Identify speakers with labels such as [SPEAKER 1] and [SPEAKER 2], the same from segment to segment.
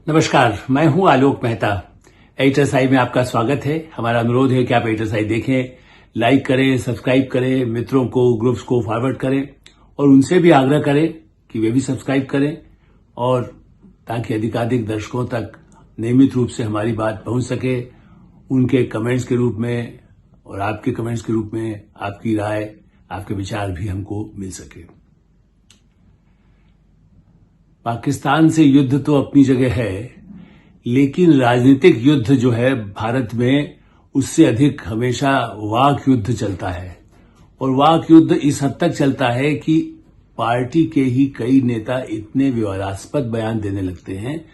[SPEAKER 1] नमस्कार, मैं हूं आलोक मेहता। एडिटर्स आई में आपका स्वागत है। हमारा अनुरोध है कि आप एडिटर्स आई देखें, लाइक करें, सब्सक्राइब करें, मित्रों को, ग्रुप्स को फॉरवर्ड करें और उनसे भी आग्रह करें कि वे भी सब्सक्राइब करें और ताकि अधिकाधिक दर्शकों तक नियमित रूप से हमारी बात पहुंच सके। उनके कमेंट्स के रूप में और आपके कमेंट्स के रूप में आपकी राय, आपके विचार भी हमको मिल सके। पाकिस्तान से युद्ध तो अपनी जगह है, लेकिन राजनीतिक युद्ध जो है भारत में, उससे अधिक हमेशा वाक युद्ध चलता है। और वाक युद्ध इस हद तक चलता है कि पार्टी के ही कई नेता इतने विवादास्पद बयान देने लगते हैं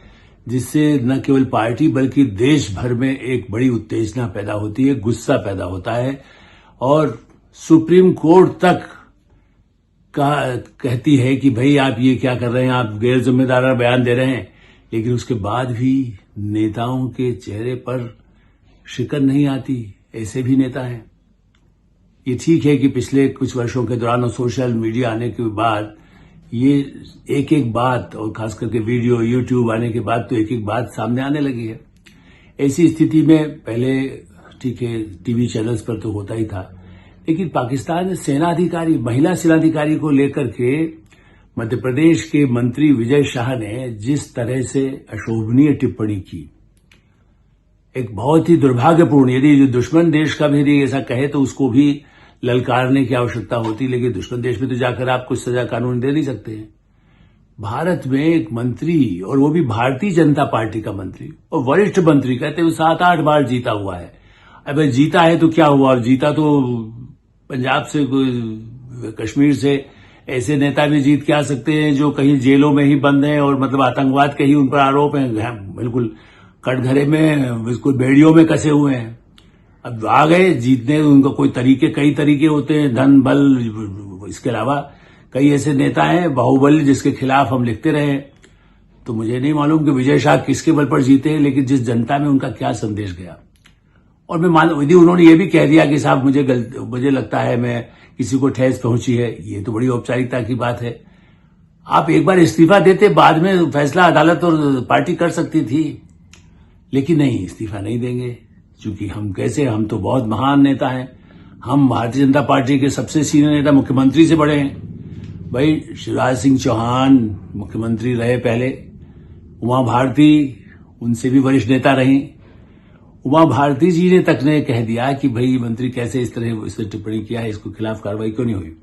[SPEAKER 1] जिससे न केवल पार्टी बल्कि देश भर में एक बड़ी उत्तेजना पैदा होती है, गुस्सा पैदा होता है और सुप्रीम कोर्ट तक कहती है कि भाई आप ये क्या कर रहे हैं, आप गैर जिम्मेदाराना बयान दे रहे हैं। लेकिन उसके बाद भी नेताओं के चेहरे पर शिकन नहीं आती। ऐसे भी नेता हैं। ये ठीक है कि पिछले कुछ वर्षों के दौरान और सोशल मीडिया आने के बाद ये एक एक बात, और खास करके वीडियो, यूट्यूब आने के बाद तो एक एक बात सामने आने लगी है। ऐसी स्थिति में पहले ठीक है टीवी चैनल्स पर तो होता ही था, लेकिन पाकिस्तान में सेनाधिकारी, महिला सेनाधिकारी को लेकर के मध्य प्रदेश के मंत्री विजय शाह ने जिस तरह से अशोभनीय टिप्पणी की, एक बहुत ही दुर्भाग्यपूर्ण, यदि जो दुश्मन देश का भी यदि ऐसा कहे तो उसको भी ललकारने की आवश्यकता होती, लेकिन दुश्मन देश में तो जाकर आप कुछ सजा कानून दे नहीं सकते हैं। भारत में एक मंत्री, और वो भी भारतीय जनता पार्टी का मंत्री और वरिष्ठ मंत्री, कहते हैं 7-8 बार जीता हुआ है। अब जीता है तो क्या हुआ, जीता तो पंजाब से, कश्मीर से ऐसे नेता भी जीत के आ सकते हैं जो कहीं जेलों में ही बंद हैं और मतलब आतंकवाद के ही उन पर आरोप हैं, बिल्कुल कटघरे में, बिल्कुल बेड़ियों में कसे हुए हैं। अब आ गए जीतने, उनका कोई तरीके, कई तरीके होते हैं, धन बल, इसके अलावा कई ऐसे नेता हैं बाहुबल जिसके खिलाफ हम लिखते रहे। तो मुझे नहीं मालूम कि विजय शाह किसके बल पर जीते हैं, लेकिन जिस जनता में उनका क्या संदेश गया। और मैं मालूम, यदि उन्होंने ये भी कह दिया कि साहब मुझे लगता है मैं किसी को ठेस पहुंची है, ये तो बड़ी औपचारिकता की बात है। आप एक बार इस्तीफा देते, बाद में फैसला अदालत और पार्टी कर सकती थी, लेकिन नहीं, इस्तीफा नहीं देंगे। क्योंकि हम तो बहुत महान नेता हैं। हम भारतीय जनता पार्टी के सबसे सीनियर नेता, मुख्यमंत्री से बड़े हैं। भाई शिवराज सिंह चौहान मुख्यमंत्री रहे पहले, उमा भारती उनसे भी वरिष्ठ नेता रही। उमा भारती जी ने तक ने कह दिया कि भाई मंत्री कैसे इस तरह इसने टिप्पणी किया है, इसको खिलाफ कार्रवाई क्यों नहीं हुई।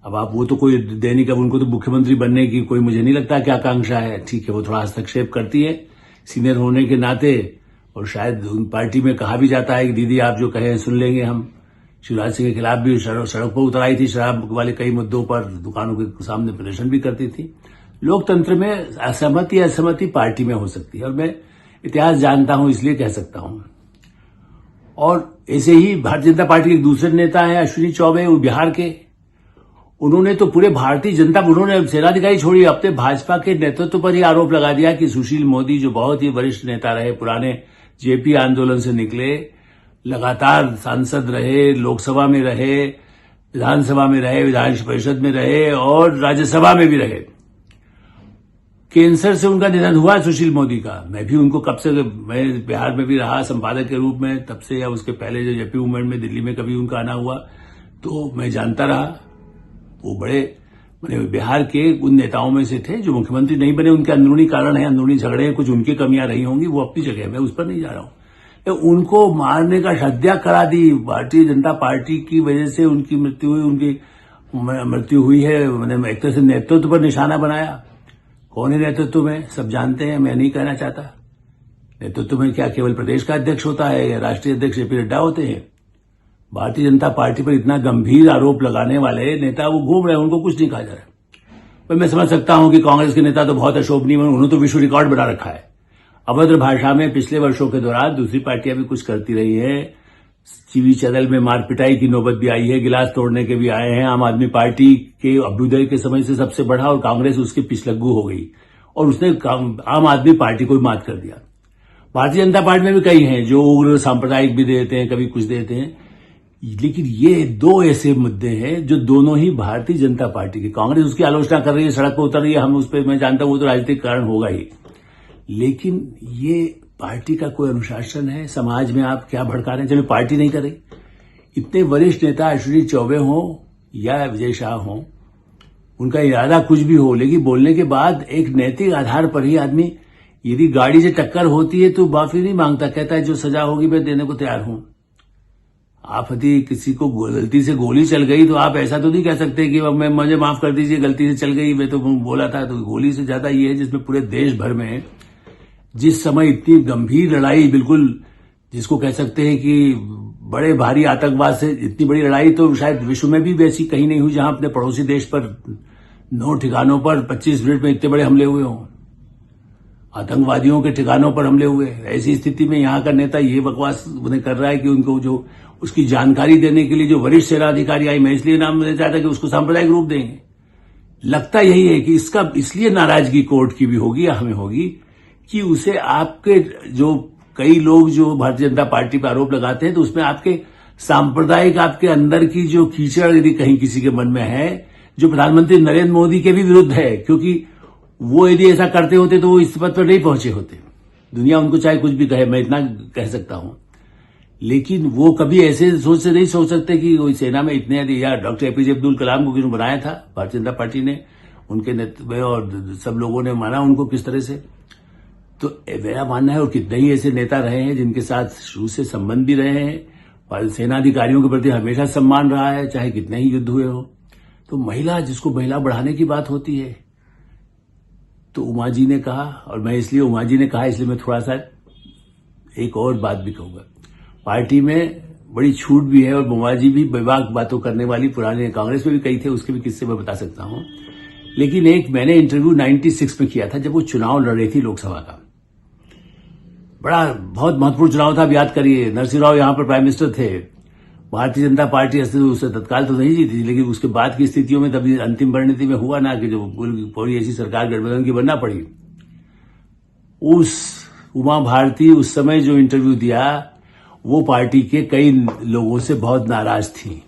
[SPEAKER 1] अब आप वो तो कोई दैनिक, अब उनको तो मुख्यमंत्री बनने की कोई मुझे नहीं लगता कि आकांक्षा है। ठीक है, वो थोड़ा हस्तक्षेप करती है सीनियर होने के नाते, और शायद उन पार्टी में कहा भी जाता है कि दीदी आप जो कहें सुन लेंगे हम। शिवराज सिंह के खिलाफ भी सड़क पर उतर आई थी, शराब वाले कई मुद्दों पर दुकानों के सामने प्रदर्शन भी करती थी। लोकतंत्र में असहमति पार्टी में हो सकती है, और मैं इतिहास जानता हूं इसलिए कह सकता हूं। और ऐसे ही भारतीय जनता पार्टी के एक दूसरे नेता हैं अश्विनी चौबे, वो बिहार के। उन्होंने तो पूरे भारतीय जनता, उन्होंने सेनाधिकारी छोड़ी, अपने भाजपा के नेतृत्व पर ही आरोप लगा दिया कि सुशील मोदी, जो बहुत ही वरिष्ठ नेता रहे, पुराने जेपी आंदोलन से निकले, लगातार सांसद रहे, लोकसभा में रहे, विधानसभा में रहे, विधान परिषद में रहे और राज्यसभा में भी रहे। कैंसर से उनका निधन हुआ सुशील मोदी का। मैं भी उनको कब से, मैं बिहार में भी रहा संपादक के रूप में तब से, या उसके पहले जो जेपी मूवमेंट में दिल्ली में कभी उनका आना हुआ तो मैं जानता रहा। वो बड़े बिहार के उन नेताओं में से थे जो मुख्यमंत्री नहीं बने। उनके अंदरूनी कारण है, अंदरूनी झगड़े हैं, कुछ उनकी कमियां रही होंगी, वो अपनी जगह, मैं उस पर नहीं जा रहा हूं। उनको मारने का हत्या करा दी भारतीय जनता पार्टी की वजह से, उनकी मृत्यु हुई है। मैंने एक तरह से नेतृत्व पर निशाना बनाया। कौन है नेतृत्व में, सब जानते हैं, मैं नहीं कहना चाहता। नेतृत्व में क्या केवल प्रदेश का अध्यक्ष होता है या राष्ट्रीय अध्यक्ष जेपी नड्डा होते हैं? भारतीय जनता पार्टी पर इतना गंभीर आरोप लगाने वाले नेता वो घूम रहे हैं, उनको कुछ नहीं कहा जा रहा है। पर मैं समझ सकता हूं कि कांग्रेस के नेता तो बहुत अशोभनीय, उन्होंने तो विश्व रिकॉर्ड बना रखा है। अभद्र भाषा में पिछले वर्षों के दौरान दूसरी पार्टियां भी कुछ करती रही है। टीवी चैनल में मार पिटाई की नौबत भी आई है, गिलास तोड़ने के भी आए हैं। आम आदमी पार्टी के अभ्युदय के समय से सबसे बढ़ा और कांग्रेस उसकी पिछलग्गू हो गई और उसने आम आदमी पार्टी को भी मात कर दिया। भारतीय जनता पार्टी में भी कई हैं जो उग्र सांप्रदायिक भी देते हैं, कभी कुछ देते हैं। लेकिन ये दो ऐसे मुद्दे हैं जो दोनों ही भारतीय जनता पार्टी की, कांग्रेस उसकी आलोचना कर रही है, सड़क पर उतर रही है, हम उस पर, मैं जानता हूं वो तो राजनीतिक कारण होगा ही, लेकिन ये पार्टी का कोई अनुशासन है? समाज में आप क्या भड़का रहे हैं? चलो पार्टी नहीं करे, इतने वरिष्ठ नेता अश्विनी चौबे हों या विजय शाह हों, उनका इरादा कुछ भी हो, लेकिन बोलने के बाद एक नैतिक आधार पर ही आदमी, यदि गाड़ी से टक्कर होती है तो माफी नहीं मांगता, कहता है जो सजा होगी मैं देने को तैयार हूं। आप यदि किसी को गलती से गोली चल गई तो आप ऐसा तो नहीं कह सकते कि मैं मुझे माफ कर दीजिए, गलती से चल गई, मैं तो बोला था। तो गोली से ज्यादा ये है जिसमें पूरे देश भर में जिस समय इतनी गंभीर लड़ाई, बिल्कुल जिसको कह सकते हैं कि बड़े भारी आतंकवाद से इतनी बड़ी लड़ाई तो शायद विश्व में भी वैसी कहीं नहीं हुई जहां अपने पड़ोसी देश पर 9 ठिकानों पर 25 मिनट में इतने बड़े हमले हुए हों, आतंकवादियों के ठिकानों पर हमले हुए। ऐसी स्थिति में यहाँ का नेता ये बकवास उन्हें कर रहा है कि उनको जो उसकी जानकारी देने के लिए जो वरिष्ठ सेना अधिकारी आई, मैं इसलिए नाम देना चाहता कि उसको सांप्रदायिक रूप देंगे। लगता यही है कि इसका इसलिए नाराजगी कोर्ट की भी होगी या हमें होगी कि उसे आपके जो कई लोग जो भारतीय जनता पार्टी पर आरोप लगाते हैं तो उसमें आपके सांप्रदायिक, आपके अंदर की जो कीचड़ यदि कहीं किसी के मन में है, जो प्रधानमंत्री नरेंद्र मोदी के भी विरुद्ध है, क्योंकि वो यदि ऐसा करते होते तो वो इस पद पर नहीं पहुंचे होते। दुनिया उनको चाहे कुछ भी कहे, मैं इतना कह सकता हूं, लेकिन वो कभी ऐसे सोच से नहीं सोच सकते कि वो सेना में इतने या डॉक्टर एपीजे अब्दुल कलाम को किसने बनाया था, भारतीय जनता पार्टी ने, उनके नेतृत्व में, और सब लोगों ने माना उनको किस तरह से। तो मेरा मानना है, और कितने ही ऐसे नेता रहे हैं जिनके साथ शुरू से संबंध भी रहे हैं और सेना अधिकारियों के प्रति हमेशा सम्मान रहा है, चाहे कितने ही युद्ध हुए हो। तो महिला, जिसको महिला बढ़ाने की बात होती है, तो उमा जी ने कहा, और मैं इसलिए उमा जी ने कहा इसलिए मैं थोड़ा सा एक और बात भी कहूंगा। पार्टी में बड़ी छूट भी है, और उमा जी भी बेबाक बातों करने वाली, पुराने कांग्रेस में भी कई थे, उसके भी किस्से मैं बता सकता हूं। लेकिन एक मैंने इंटरव्यू 96 में किया था जब वो चुनाव लड़ रही थी लोकसभा का, बहुत महत्वपूर्ण चुनाव था। अब याद करिए, नरसिंह राव यहां पर प्राइम मिनिस्टर थे, भारतीय जनता पार्टी उसे तत्काल तो नहीं जीती, लेकिन उसके बाद की स्थितियों में तभी अंतिम परिणति में हुआ ना कि जो पूरी ऐसी सरकार गठबंधन की बनना पड़ी। उस उमा भारती उस समय जो इंटरव्यू दिया, वो पार्टी के कई लोगों से बहुत नाराज थी।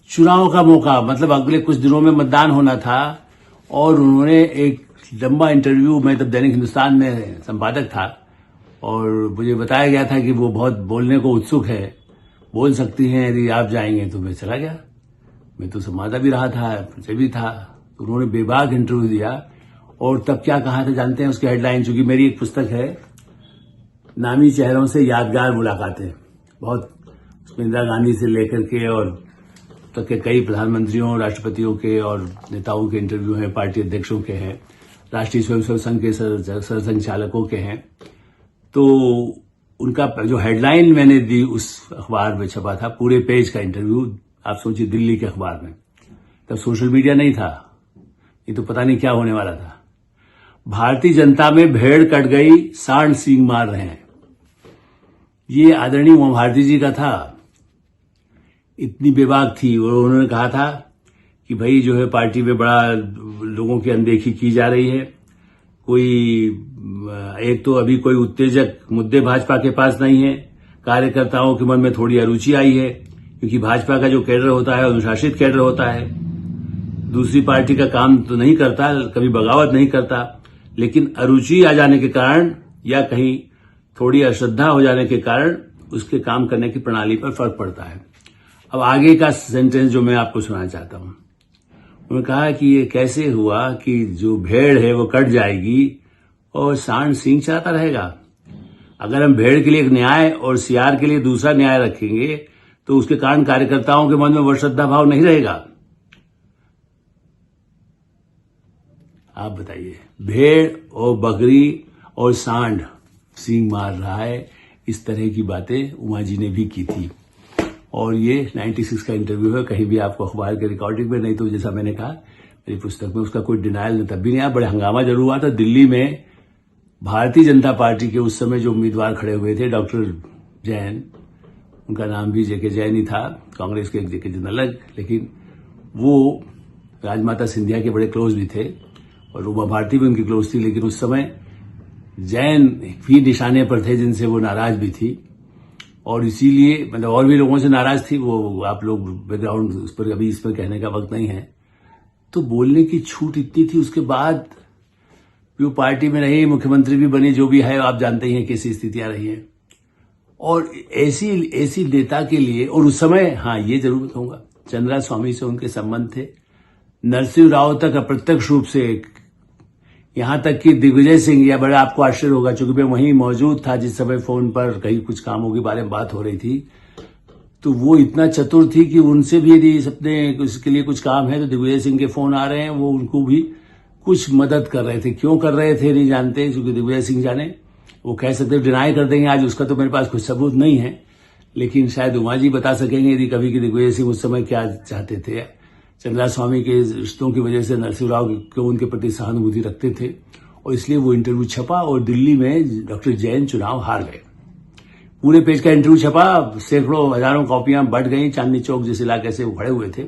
[SPEAKER 1] चुनाव का मौका, मतलब अगले कुछ दिनों में मतदान होना था, और उन्होंने एक लंबा इंटरव्यू, मैं तब दैनिक हिंदुस्तान में संपादक था, और मुझे बताया गया था कि वो बहुत बोलने को उत्सुक है, बोल सकती हैं यदि आप जाएंगे। तो मैं चला गया, मैं तो संवाददाता भी रहा था, परिचय भी था। तो उन्होंने बेबाक इंटरव्यू दिया, और तब क्या कहा था जानते हैं? उसकी हेडलाइन, चूंकि मेरी एक पुस्तक है नामी चेहरों से यादगार मुलाकातें, बहुत उसमें इंदिरा गांधी से लेकर के और तक के कई प्रधानमंत्रियों, राष्ट्रपतियों के और नेताओं के इंटरव्यू हैं, पार्टी अध्यक्षों के हैं, राष्ट्रीय स्वयंसेवक संघ के सरसंघचालकों के हैं। तो उनका जो हेडलाइन मैंने दी उस अखबार में छपा था, पूरे पेज का इंटरव्यू। आप सोचिए, दिल्ली के अखबार में, तब सोशल मीडिया नहीं था, ये तो पता नहीं क्या होने वाला था। भारतीय जनता में भेड़ कट गई, सांड सींग मार रहे हैं। ये आदरणीय उमा भारती जी का था, इतनी बेबाक थी। और उन्होंने कहा था कि भाई जो है पार्टी में बड़ा लोगों की अनदेखी की जा रही है, एक तो अभी कोई उत्तेजक मुद्दे भाजपा के पास नहीं है, कार्यकर्ताओं के मन में थोड़ी अरुचि आई है, क्योंकि भाजपा का जो कैडर होता है अनुशासित कैडर होता है, दूसरी पार्टी का काम तो नहीं करता, कभी बगावत नहीं करता, लेकिन अरुचि आ जाने के कारण या कहीं थोड़ी अश्रद्धा हो जाने के कारण उसके काम करने की प्रणाली पर फर्क पड़ता है। अब आगे का सेंटेंस जो मैं आपको सुनाना चाहता हूं, उन्होंने कहा कि ये कैसे हुआ कि जो भेड़ है वो कट जाएगी और सांड सींग चलाता रहेगा। अगर हम भेड़ के लिए एक न्याय और सियार के लिए दूसरा न्याय रखेंगे तो उसके कारण कार्यकर्ताओं के मन में वो श्रद्धा भाव नहीं रहेगा। आप बताइए, भेड़ और बकरी और सांड सींग मार रहा है, इस तरह की बातें उमा जी ने भी की थी। और ये 96 का इंटरव्यू है, कहीं भी आपको अखबार के रिकॉर्डिंग में नहीं, तो जैसा मैंने कहा मेरी पुस्तक में उसका कोई डिनायल तब भी नहीं आया। बड़े हंगामा जरूर हुआ था दिल्ली में। भारतीय जनता पार्टी के उस समय जो उम्मीदवार खड़े हुए थे, डॉक्टर जैन, उनका नाम भी जेके जैन ही था, कांग्रेस के एक जेके जैन अलग, लेकिन वो राजमाता सिंधिया के बड़े क्लोज भी थे और उमा भारती भी उनकी क्लोज थी। लेकिन उस समय जैन भी निशाने पर थे जिनसे वो नाराज भी थी, और इसीलिए मतलब और भी लोगों से नाराज थी वो। आप लोग बैकग्राउंड उस पर अभी इस पर कहने का वक्त नहीं है। तो बोलने की छूट इतनी थी। उसके बाद वो पार्टी में रही, मुख्यमंत्री भी बनी, जो भी है आप जानते ही हैं कैसी स्थितियां रही हैं। और ऐसी नेता के लिए, और उस समय हाँ ये जरूर कहूंगा, चंद्रा स्वामी से उनके संबंध थे, नरसिंह राव तक अप्रत्यक्ष रूप से, यहां तक कि दिग्विजय सिंह, या बड़ा आपको आश्चर्य होगा चूंकि मैं वहीं मौजूद था जिस समय फोन पर कहीं कुछ कामों के बारे में बात हो रही थी, तो वो इतना चतुर थी कि उनसे भी यदि अपने इसके लिए कुछ काम है तो दिग्विजय सिंह के फोन आ रहे हैं, वो उनको भी कुछ मदद कर रहे थे। क्यों कर रहे थे नहीं जानते, क्योंकि दिग्विजय सिंह जाने, वो कह सकते डिनाई कर देंगे आज, उसका तो मेरे पास कुछ सबूत नहीं है, लेकिन शायद उमा जी बता सकेंगे यदि कभी कि दिग्विजय सिंह उस समय क्या चाहते थे। चंद्रा स्वामी के रिश्तों की वजह से नरसिंह राव को उनके प्रति सहानुभूति रखते थे, और इसलिए वो इंटरव्यू छपा और दिल्ली में डॉक्टर जैन चुनाव हार गए। पूरे पेज का इंटरव्यू छपा, सैकड़ों हजारों कॉपियां बंट गई, चांदनी चौक जिस इलाके से वो खड़े हुए थे,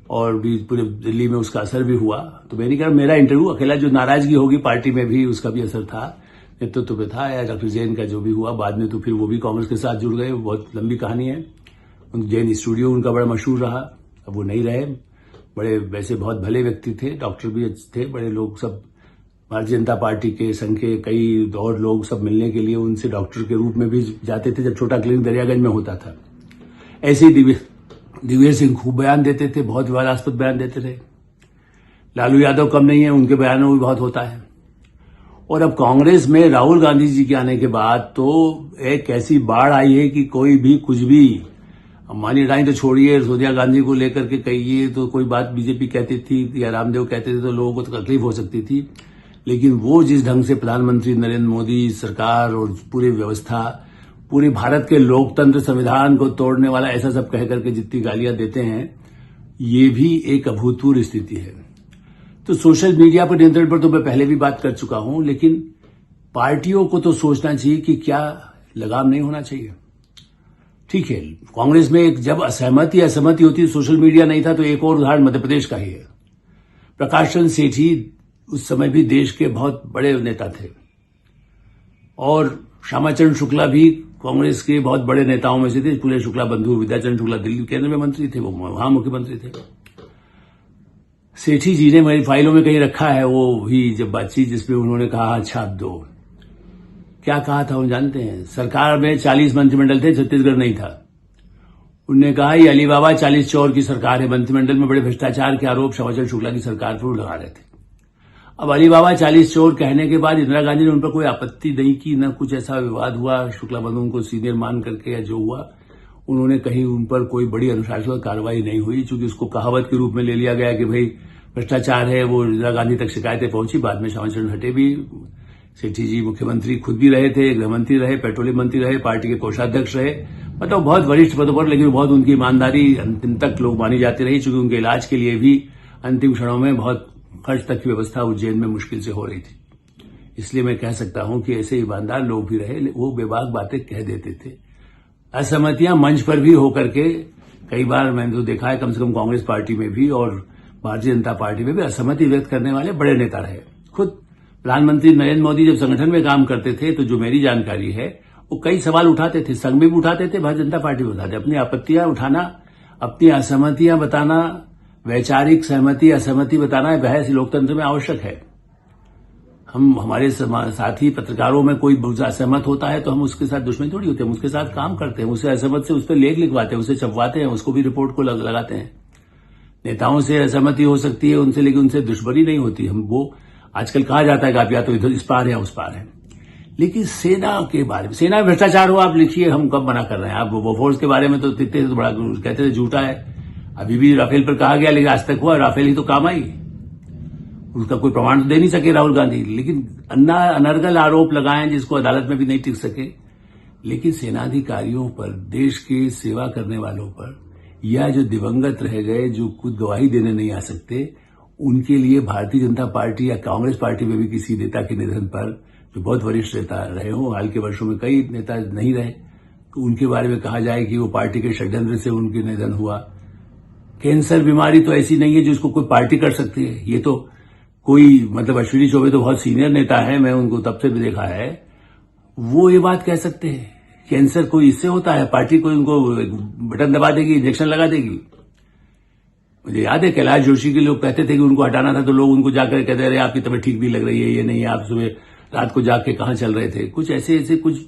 [SPEAKER 1] और भी पूरे दिल्ली में उसका असर भी हुआ। तो मैंने कहा मेरा इंटरव्यू अकेला, जो नाराजगी होगी पार्टी में भी उसका भी असर था, नेतृत्व पे था, या डॉक्टर जैन का जो भी हुआ बाद में, तो फिर वो भी कांग्रेस के साथ जुड़ गए, बहुत लंबी कहानी है। जैन स्टूडियो उनका बड़ा मशहूर रहा, अब वो नहीं रहे। बड़े वैसे बहुत भले व्यक्ति थे, डॉक्टर भी थे, बड़े लोग सब भारतीय जनता पार्टी के संघ के कई और लोग सब मिलने के लिए उनसे डॉक्टर के रूप में भी जाते थे, जब छोटा क्लिनिक दरियागंज में होता था। ऐसे ही दिग्विजय सिंह खूब बयान देते थे, बहुत विवादास्पद बयान देते थे। लालू यादव कम नहीं है, उनके बयानों में भी बहुत होता है। और अब कांग्रेस में राहुल गांधी जी के आने के बाद तो एक ऐसी बाढ़ आई है कि कोई भी कुछ भी, अंबानी अडानी तो छोड़िए, सोनिया गांधी को लेकर के कहिए तो कोई बात बीजेपी कहती थी या रामदेव कहते थे तो लोगों को तो तकलीफ हो सकती थी, लेकिन वो जिस ढंग से प्रधानमंत्री नरेंद्र मोदी सरकार और पूरी व्यवस्था, पूरे भारत के लोकतंत्र संविधान को तोड़ने वाला ऐसा सब कह करके जितनी गालियां देते हैं, ये भी एक अभूतपूर्व स्थिति है। तो सोशल मीडिया पर नियंत्रण पर तो मैं पहले भी बात कर चुका हूं, लेकिन पार्टियों को तो सोचना चाहिए कि क्या लगाम नहीं होना चाहिए। ठीक है, कांग्रेस में एक जब असहमति होती, सोशल मीडिया नहीं था, तो एक और उदाहरण मध्य प्रदेश का ही है। प्रकाश चंद्र सेठी उस समय भी देश के बहुत बड़े नेता थे, और श्यामाचरण शुक्ला भी कांग्रेस के बहुत बड़े नेताओं में से थे। पुले शुक्ला बंधु, विद्याचरण शुक्ला दिल्ली केंद्र में मंत्री थे, वो वहां मुख्यमंत्री थे। सेठी जी ने मेरी फाइलों में कहीं रखा है वो भी जब बातचीत, जिसमें उन्होंने कहा छाप दो, क्या कहा था वो जानते हैं? सरकार में 40 मंत्रिमंडल थे, छत्तीसगढ़ नहीं था। उन्होंने कहा ये अलीबाबा 40 चोर की सरकार है, मंत्रिमंडल में बड़े भ्रष्टाचार के आरोप श्यामाचरण शुक्ला की सरकार पर लगा रहे थे। अब अलीबाबा 40 चोर कहने के बाद इंदिरा गांधी ने उन पर कोई आपत्ति नहीं की, न कुछ ऐसा विवाद हुआ, शुक्ला बंधु को सीनियर मान करके या जो हुआ, उन्होंने कहीं उन पर कोई बड़ी अनुशासनात्मक कार्रवाई नहीं हुई, चूंकि उसको कहावत के रूप में ले लिया गया कि भाई भ्रष्टाचार है। वो इंदिरा गांधी तक शिकायतें पहुंची, बाद में श्यामाचरण हटे भी। सेठी जी मुख्यमंत्री खुद भी रहे थे, गृहमंत्री रहे, पेट्रोलियम मंत्री रहे, पार्टी के कोषाध्यक्ष रहे, मतलब बहुत वरिष्ठ पदों पर, लेकिन बहुत उनकी ईमानदारी अंतिम तक लोग मानी जाती रही, चूंकि उनके इलाज के लिए भी अंतिम क्षणों में बहुत खर्च तक की व्यवस्था उज्जैन में मुश्किल से हो रही थी। इसलिए मैं कह सकता हूं कि ऐसे ईमानदार लोग भी रहे, वो बेबाक बातें कह देते थे। असहमतियां मंच पर भी होकर के कई बार मैंने तो देखा है, कम से कम कांग्रेस पार्टी में भी और भारतीय जनता पार्टी में भी असहमति व्यक्त करने वाले बड़े नेता रहे। खुद प्रधानमंत्री नरेंद्र मोदी जब संगठन में काम करते थे, तो जो मेरी जानकारी है, वो कई सवाल उठाते थे, संघ में भी उठाते थे, भारतीय जनता पार्टी में उठाते। अपनी आपत्तियां उठाना, अपनी असहमतियां बताना, वैचारिक सहमति असहमति बताना, बहस लोकतंत्र में आवश्यक है। हम हमारे साथी पत्रकारों में कोई असहमत होता है तो हम उसके साथ दुश्मनी थोड़ी होती है, हम उसके साथ काम करते हैं, उससे असहमत से उस पर लेख लिखवाते हैं, उसे छपवाते हैं, उसको भी रिपोर्ट को लगाते हैं। नेताओं से असहमति हो सकती है उनसे, लेकिन उनसे दुश्मनी नहीं होती। हम वो आजकल कहा जाता है कि आप या तो इधर इस पार है या उस पार है। लेकिन सेना के बारे में, सेना में भ्रष्टाचार हो आप लिखिए, हम कब मना कर रहे हैं। आप बोफोर्स के बारे में तो लिखते थे तो बड़ा कहते थे झूठा है, अभी भी राफेल पर कहा गया, लेकिन आज तक हुआ राफेल ही तो काम आई, उसका कोई प्रमाण तो दे नहीं सके राहुल गांधी। लेकिन अनर्गल आरोप लगाए जिसको अदालत में भी नहीं टिक सके। लेकिन सेनाधिकारियों पर, देश की सेवा करने वालों पर, या जो दिवंगत रह गए, जो खुद गवाही देने नहीं आ सकते, उनके लिए भारतीय जनता पार्टी या कांग्रेस पार्टी में भी किसी नेता के निधन पर, जो बहुत वरिष्ठ नेता रहे हों, हाल के वर्षों में कई नेता नहीं रहे, तो उनके बारे में कहा जाए कि वो पार्टी के षड्यंत्र से उनके निधन हुआ। कैंसर बीमारी तो ऐसी नहीं है जिसको कोई पार्टी कर सकती है। ये तो कोई, मतलब अश्विनी चौबे तो बहुत सीनियर नेता है, मैं उनको तब से भी देखा है, वो ये बात कह सकते हैं कैंसर कोई इससे होता है, पार्टी कोई उनको बटन दबा देगी, इंजेक्शन लगा देगी। मुझे याद है कैलाश जोशी के लोग कहते थे कि उनको हटाना था, तो लोग उनको जाकर कहते रहे आपकी तबीयत ठीक नहीं लग रही है, ये नहीं है, आप सुबह रात को जाग के कहां चल रहे थे। कुछ ऐसे कुछ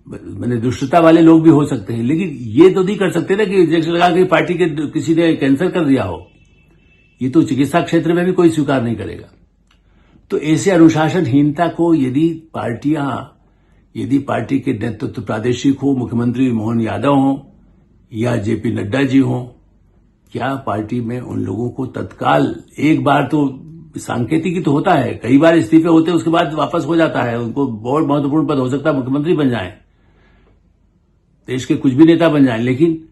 [SPEAKER 1] मैंने दुष्टता वाले लोग भी हो सकते हैं, लेकिन ये तो नहीं कर सकते ना कि इंजेक्शन लगा के पार्टी के किसी ने कैंसर कर दिया हो। ये तो चिकित्सा क्षेत्र में भी कोई स्वीकार नहीं करेगा। तो ऐसे अनुशासनहीनता को यदि पार्टी के नेतृत्व प्रादेशिक हो, मुख्यमंत्री मोहन यादव हो या जेपी नड्डा जी हो, क्या पार्टी में उन लोगों को तत्काल, एक बार तो सांकेतिक तो होता है, कई बार इस्तीफे होते हैं उसके बाद वापस हो जाता है, उनको बहुत महत्वपूर्ण पद हो सकता है, मुख्यमंत्री बन जाए, देश के कुछ भी नेता बन जाए, लेकिन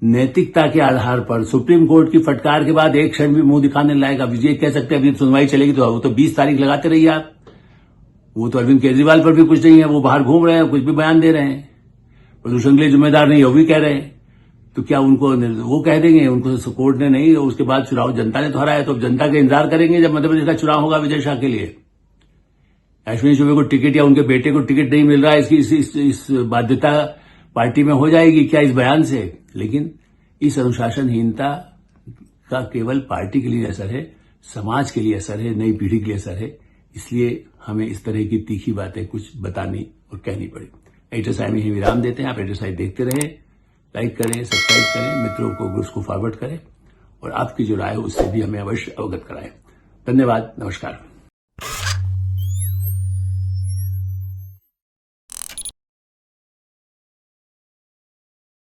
[SPEAKER 1] नैतिकता के आधार पर सुप्रीम कोर्ट की फटकार के बाद एक क्षण भी मुंह दिखाने लायक, अब ये कह सकते हैं अभी सुनवाई चलेगी तो वो तो 20 तारीख लगाते रहिए आप। वो तो अरविंद केजरीवाल पर भी कुछ नहीं है, वो बाहर घूम रहे हैं, कुछ भी बयान दे रहे हैं, प्रदूषण के लिए जिम्मेदार नहीं, वो भी कह रहे हैं। तो क्या उनको वो कह देंगे उनको कोर्ट ने नहीं, उसके बाद चुनाव जनता ने तो हराया, तो अब जनता का इंतजार करेंगे जब मध्य प्रदेश का चुनाव होगा विजय शाह के लिए। अश्विनी चौबे को टिकट या उनके बेटे को टिकट नहीं मिल रहा है, इसकी इस बाध्यता पार्टी में हो जाएगी क्या इस बयान से। लेकिन इस अनुशासनहीनता का केवल पार्टी के लिए असर है, समाज के लिए असर है, नई पीढ़ी के लिए असर है। इसलिए हमें इस तरह की तीखी बातें कुछ बतानी और कहनी पड़ी। एडिटर साहब यही विराम देते हैं। आप एडिटर साहब देखते रहे, लाइक करें, सब्सक्राइब करें, मित्रों को उसको फॉरवर्ड करें और आपकी जो राय है उससे भी हमें अवश्य अवगत कराएं। धन्यवाद, नमस्कार।